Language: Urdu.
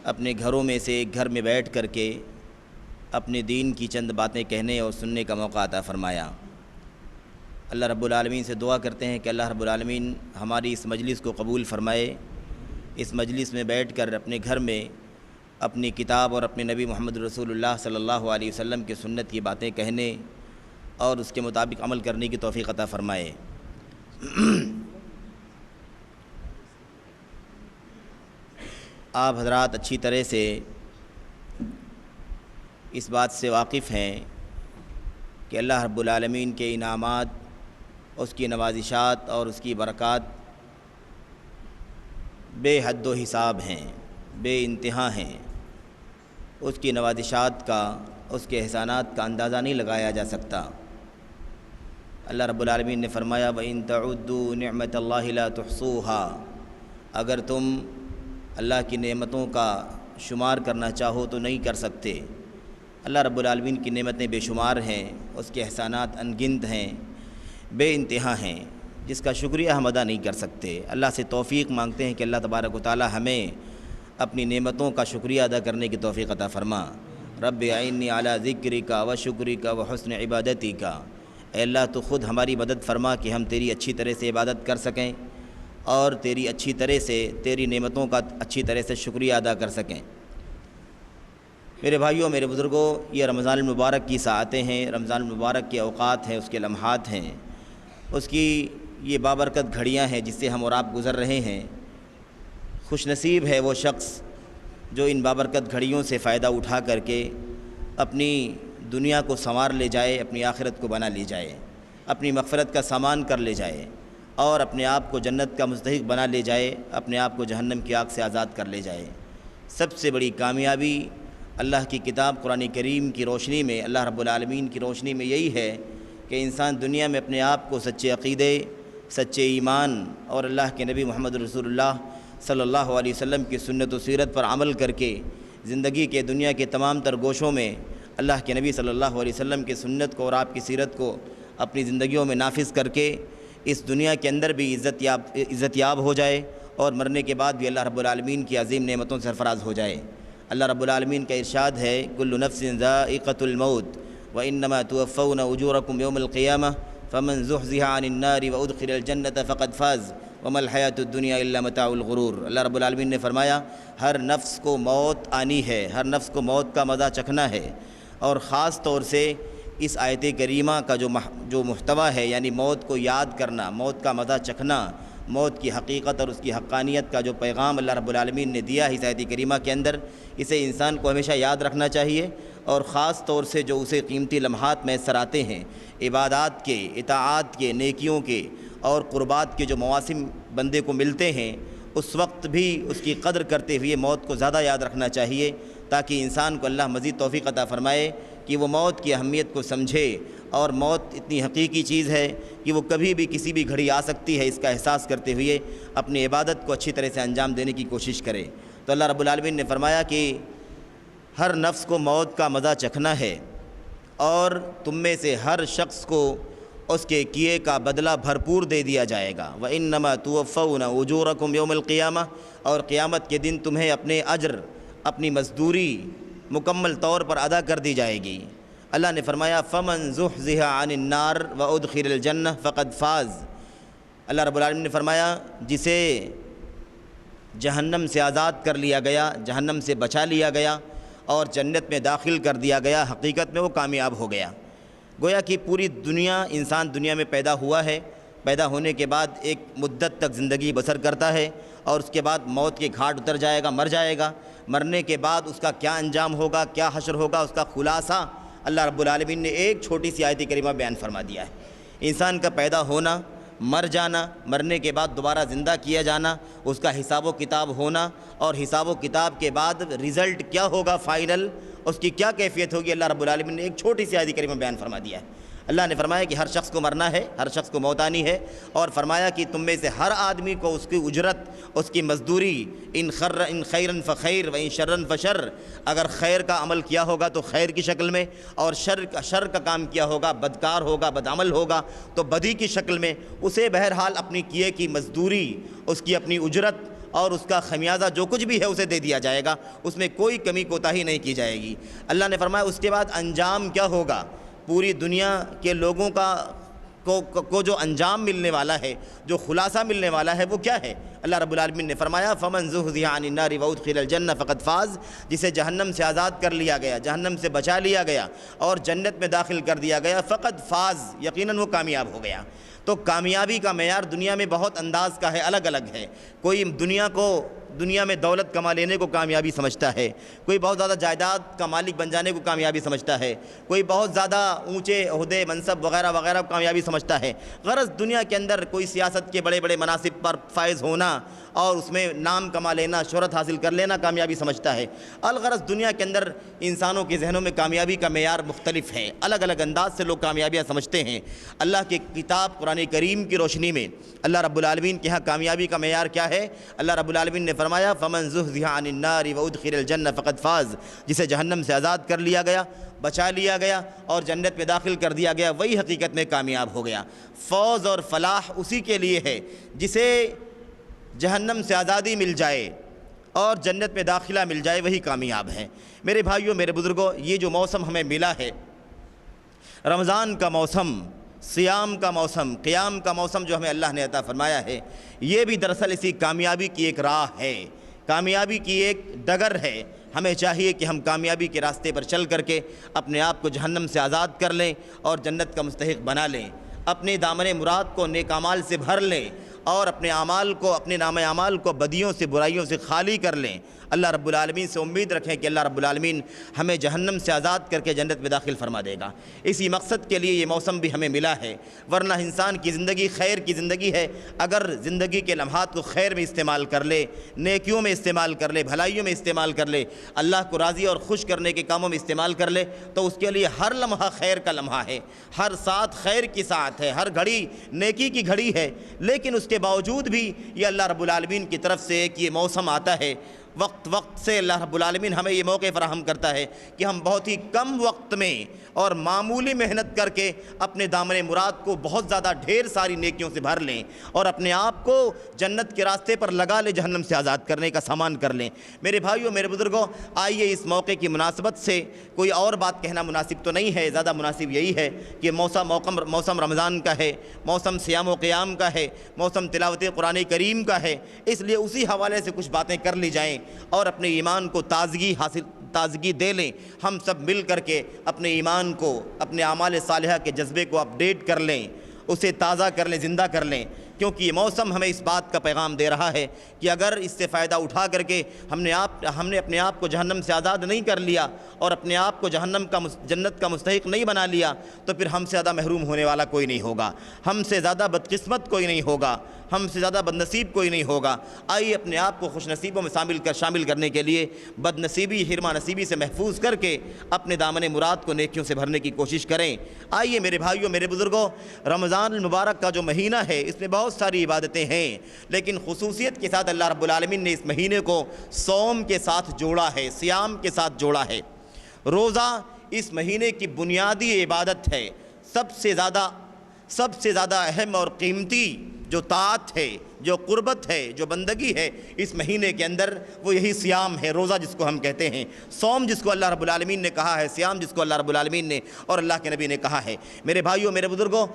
اپنے گھروں میں سے ایک گھر میں بیٹھ کر کے اپنے دین کی چند باتیں کہنے اور سننے کا موقع عطا فرمایا۔ اللہ رب العالمین سے دعا کرتے ہیں کہ اللہ رب العالمین ہماری اس مجلس کو قبول فرمائے۔ اس مجلس میں بیٹھ کر اپنے گھر میں اپنی کتاب اور اپنے نبی محمد رسول اللہ صلی اللہ علیہ وسلم کی سنت کی باتیں کہنے اور اس کے مطابق عمل کرنے کی توفیق عطا فرمائے۔ آپ حضرات اچھی طرح سے اس بات سے واقف ہیں کہ اللہ رب العالمین کے انعامات، اس کی نوازشات اور اس کی برکات بے حد و حساب ہیں، بے انتہا ہیں۔ اس کی نوازشات کا، اس کے احسانات کا اندازہ نہیں لگایا جا سکتا۔ اللہ رب العالمین نے فرمایا وَإِن تَعُدُّوا نِعْمَةَ اللَّهِ لَا تُحْصُوهَا، اگر تم اللہ کی نعمتوں کا شمار کرنا چاہو تو نہیں کر سکتے۔ اللہ رب العالمین کی نعمتیں بے شمار ہیں، اس کے احسانات انگنت ہیں، بے انتہا ہیں، جس کا شکریہ ہم ادا نہیں کر سکتے۔ اللہ سے توفیق مانگتے ہیں کہ اللہ تبارک و تعالی ہمیں اپنی نعمتوں کا شکریہ ادا کرنے کی توفیق عطا فرما۔ رب اعنی علی ذکرک و شکرک و حسن عبادتک، اے اللہ تو خود ہماری مدد فرما کہ ہم تیری اچھی طرح سے عبادت کر سکیں اور تیری اچھی طرح سے، تیری نعمتوں کا اچھی طرح سے شکریہ ادا کر سکیں۔ میرے بھائیوں، میرے بزرگوں، یہ رمضان المبارک کی ساعتیں ہیں، رمضان المبارک کے اوقات ہیں، اس کے لمحات ہیں، اس کی یہ بابرکت گھڑیاں ہیں جس سے ہم اور آپ گزر رہے ہیں۔ خوش نصیب ہے وہ شخص جو ان بابرکت گھڑیوں سے فائدہ اٹھا کر کے اپنی دنیا کو سنوار لے جائے، اپنی آخرت کو بنا لے جائے، اپنی مغفرت کا سامان کر لے جائے اور اپنے آپ کو جنت کا مستحق بنا لے جائے، اپنے آپ کو جہنم کی آگ سے آزاد کر لے جائے۔ سب سے بڑی کامیابی اللہ کی کتاب قرآن کریم کی روشنی میں، اللہ رب العالمین کی روشنی میں یہی ہے کہ انسان دنیا میں اپنے آپ کو سچے عقیدے، سچے ایمان اور اللہ کے نبی محمد رسول اللہ صلی اللہ علیہ وسلم کی سنت و سیرت پر عمل کر کے زندگی کے دنیا کے تمام تر گوشوں میں اللہ کے نبی صلی اللہ علیہ وسلم کی سنت کو اور آپ کی سیرت کو اپنی زندگیوں میں نافذ کر کے اس دنیا کے اندر بھی عزت یاب ہو جائے اور مرنے کے بعد بھی اللہ رب العالمین کی عظیم نعمتوں سے سرفراز ہو جائے۔ اللہ رب العالمین کا ارشاد ہے کل نفس ذائقۃ الموت وانما توفون اجورکم یوم القیامہ فمن زحزح عن النار وادخل الجنۃ فقد فاز وما الحیاۃ الدنیا الا متاع الغرور۔ اللہ رب العالمین نے فرمایا ہر نفس کو موت آنی ہے، ہر نفس کو موت کا مزہ چکھنا ہے، اور خاص طور سے اس آیت کریمہ کا جو محتویٰ ہے، یعنی موت کو یاد کرنا، موت کا مزہ چکھنا، موت کی حقیقت اور اس کی حقانیت کا جو پیغام اللہ رب العالمین نے دیا ہے اس آیت کریمہ کے اندر، اسے انسان کو ہمیشہ یاد رکھنا چاہیے، اور خاص طور سے جو اسے قیمتی لمحات میسر آتے ہیں، عبادات کے، اطاعات کے، نیکیوں کے اور قربات کے جو مواسم بندے کو ملتے ہیں، اس وقت بھی اس کی قدر کرتے ہوئے موت کو زیادہ یاد رکھنا چاہیے، تاکہ انسان کو اللہ مزید توفیق عطا فرمائے کہ وہ موت کی اہمیت کو سمجھے، اور موت اتنی حقیقی چیز ہے کہ وہ کبھی بھی کسی بھی گھڑی آ سکتی ہے، اس کا احساس کرتے ہوئے اپنی عبادت کو اچھی طرح سے انجام دینے کی کوشش کرے۔ تو اللہ رب العالمین نے فرمایا کہ ہر نفس کو موت کا مزہ چکھنا ہے، اور تم میں سے ہر شخص کو اس کے کیے کا بدلہ بھرپور دے دیا جائے گا۔ وَإِنَّمَا تُوَفَّوْنَ أُجُورَكُمْ يَوْمَ الْقِيَامَةِ، اور قیامت کے دن تمہیں اپنے اجر، اپنی مزدوری مکمل طور پر ادا کر دی جائے گی۔ اللہ نے فرمایا فَمَن زُحْزِحَ عَنِ النَّارِ وَأُدْخِلَ الْجَنَّةَ فَقَدْ فَازَ۔ اللہ رب العالمین نے فرمایا جسے جہنم سے آزاد کر لیا گیا، جہنم سے بچا لیا گیا اور جنت میں داخل کر دیا گیا، حقیقت میں وہ کامیاب ہو گیا۔ گویا کہ پوری دنیا، انسان دنیا میں پیدا ہوا ہے، پیدا ہونے کے بعد ایک مدت تک زندگی بسر کرتا ہے، اور اس کے بعد موت کے گھاٹ اتر جائے گا، مر جائے گا۔ مرنے کے بعد اس کا کیا انجام ہوگا، کیا حشر ہوگا، اس کا خلاصہ اللہ رب العالمین نے ایک چھوٹی سی آیت کریمہ بیان فرما دیا ہے۔ انسان کا پیدا ہونا، مر جانا، مرنے کے بعد دوبارہ زندہ کیا جانا، اس کا حساب و کتاب ہونا، اور حساب و کتاب کے بعد رزلٹ کیا ہوگا فائنل، اس کی کیا کیفیت ہوگی، اللہ رب العالمین نے ایک چھوٹی سی آیت کریمہ بیان فرما دیا ہے۔ اللہ نے فرمایا کہ ہر شخص کو مرنا ہے، ہر شخص کو موت آنی ہے، اور فرمایا کہ تم میں سے ہر آدمی کو اس کی اجرت، اس کی مزدوری، ان خیرن فخیر و ان شرن فشر، اگر خیر کا عمل کیا ہوگا تو خیر کی شکل میں، اور شر کا کام کیا ہوگا، بدکار ہوگا، بدعمل ہوگا تو بدی کی شکل میں، اسے بہرحال اپنی کیے کی مزدوری، اس کی اپنی اجرت اور اس کا خمیازہ جو کچھ بھی ہے اسے دے دیا جائے گا، اس میں کوئی کمی کوتاہی نہیں کی جائے گی۔ اللہ نے فرمایا اس کے بعد انجام کیا ہوگا، پوری دنیا کے لوگوں کو جو انجام ملنے والا ہے، جو خلاصہ ملنے والا ہے، وہ کیا ہے؟ اللہ رب العالمین نے فرمایا فَمَنْ زُحْزِحَ عَنِ النَّارِ وَأُدْخِلَ الْجَنَّةَ فَقَدْ فَازَ، جسے جہنم سے آزاد کر لیا گیا، جہنم سے بچا لیا گیا اور جنت میں داخل کر دیا گیا، فقد فاز، یقیناً وہ کامیاب ہو گیا۔ تو کامیابی کا معیار دنیا میں بہت انداز کا ہے، الگ الگ ہے۔ کوئی دنیا میں دولت کما لینے کو کامیابی سمجھتا ہے، کوئی بہت زیادہ جائیداد کا مالک بن جانے کو کامیابی سمجھتا ہے، کوئی بہت زیادہ اونچے عہدے منصب وغیرہ وغیرہ کو کامیابی سمجھتا ہے۔ غرض دنیا کے اندر کوئی سیاست کے بڑے بڑے مناصب پر فائز ہونا اور اس میں نام کما لینا، شہرت حاصل کر لینا کامیابی سمجھتا ہے۔ الغرض دنیا کے اندر انسانوں کے ذہنوں میں کامیابی کا معیار مختلف ہے، الگ الگ انداز سے لوگ کامیابیاں سمجھتے ہیں۔ اللہ کی کتاب قرآن کریم کی روشنی میں اللہ رب العالمین کے ہاں کامیابی کا معیار کیا ہے؟ اللہ رب العالمین نے فرمایا فَمَنْ زُحْزِحَ عَنِ النَّارِ وَأُدْخِلَ الْجَنَّةَ فَقَدْ فَازَ، جسے جہنم سے آزاد کر لیا گیا، بچا لیا گیا اور جنت میں داخل کر دیا گیا، وہی حقیقت میں کامیاب ہو گیا۔ فوز اور فلاح اسی کے لیے ہے جسے جہنم سے آزادی مل جائے اور جنت میں داخلہ مل جائے، وہی کامیاب ہے۔ میرے بھائیوں، میرے بزرگوں، یہ جو موسم ہمیں ملا ہے، رمضان کا موسم، صیام کا موسم، قیام کا موسم جو ہمیں اللہ نے عطا فرمایا ہے، یہ بھی دراصل اسی کامیابی کی ایک راہ ہے، کامیابی کی ایک ڈگر ہے۔ ہمیں چاہیے کہ ہم کامیابی کے راستے پر چل کر کے اپنے آپ کو جہنم سے آزاد کر لیں اور جنت کا مستحق بنا لیں، اپنے دامن مراد کو نیک اعمال سے بھر لیں اور اپنے نام اعمال کو بدیوں سے، برائیوں سے خالی کر لیں۔ اللہ رب العالمین سے امید رکھیں کہ اللہ رب العالمین ہمیں جہنم سے آزاد کر کے جنت میں داخل فرما دے گا۔ اسی مقصد کے لیے یہ موسم بھی ہمیں ملا ہے، ورنہ انسان کی زندگی خیر کی زندگی ہے۔ اگر زندگی کے لمحات کو خیر میں استعمال کر لے، نیکیوں میں استعمال کر لے، بھلائیوں میں استعمال کر لے، اللہ کو راضی اور خوش کرنے کے کاموں میں استعمال کر لے، تو اس کے لیے ہر لمحہ خیر کا لمحہ ہے، ہر ساتھ خیر کی ساتھ ہے، ہر گھڑی نیکی کی گھڑی ہے۔ لیکن اس کے باوجود بھی یہ اللہ رب العالمین کی طرف سے ایک یہ موسم آتا ہے، وقت سے اللہ رب العالمین ہمیں یہ موقع فراہم کرتا ہے کہ ہم بہت ہی کم وقت میں اور معمولی محنت کر کے اپنے دامن مراد کو بہت زیادہ ڈھیر ساری نیکیوں سے بھر لیں اور اپنے آپ کو جنت کے راستے پر لگا لیں، جہنم سے آزاد کرنے کا سامان کر لیں۔ میرے بھائیوں، میرے بزرگوں، آئیے اس موقع کی مناسبت سے کوئی اور بات کہنا مناسب تو نہیں ہے، زیادہ مناسب یہی ہے کہ موسم رمضان کا ہے، موسم صیام و قیام کا ہے، موسم تلاوت قرآن کریم کا ہے، اس لیے اسی حوالے سے کچھ باتیں کر لی جائیں اور اپنے ایمان کو تازگی دے لیں۔ ہم سب مل کر کے اپنے ایمان کو، اپنے اعمال صالحہ کے جذبے کو اپڈیٹ کر لیں، اسے تازہ کر لیں، زندہ کر لیں، کیونکہ یہ موسم ہمیں اس بات کا پیغام دے رہا ہے کہ اگر اس سے فائدہ اٹھا کر کے ہم نے اپنے آپ کو جہنم سے آزاد نہیں کر لیا اور اپنے آپ کو جنت کا مستحق نہیں بنا لیا، تو پھر ہم سے زیادہ محروم ہونے والا کوئی نہیں ہوگا، ہم سے زیادہ بدقسمت کوئی نہیں ہوگا، ہم سے زیادہ بدنصیب کوئی نہیں ہوگا۔ آئیے اپنے آپ کو خوش نصیبوں میں شامل کرنے کے لیے بدنصیبی، حرمہ نصیبی سے محفوظ کر کے اپنے دامن مراد کو نیکیوں سے بھرنے کی کوشش کریں۔ آئیے میرے بھائیوں، میرے بزرگوں، رمضان المبارک کا جو مہینہ ہے، اس میں بہت ساری عبادتیں ہیں، لیکن خصوصیت کے ساتھ اللہ رب العالمین نے اس مہینے کو صوم کے ساتھ جوڑا ہے، صیام کے ساتھ جوڑا ہے۔ روزہ اس مہینے کی بنیادی عبادت ہے، سب سے زیادہ اہم اور قیمتی جو طاعت ہے، جو قربت ہے، جو بندگی ہے اس مہینے کے اندر، وہ یہی صیام ہے، روزہ جس کو ہم کہتے ہیں، صوم جس کو اللہ رب العالمین نے کہا ہے، صیام جس کو اللہ رب العالمین نے اور اللہ کے نبی نے کہا ہے۔ میرے بھائیوں، میرے بزرگوں،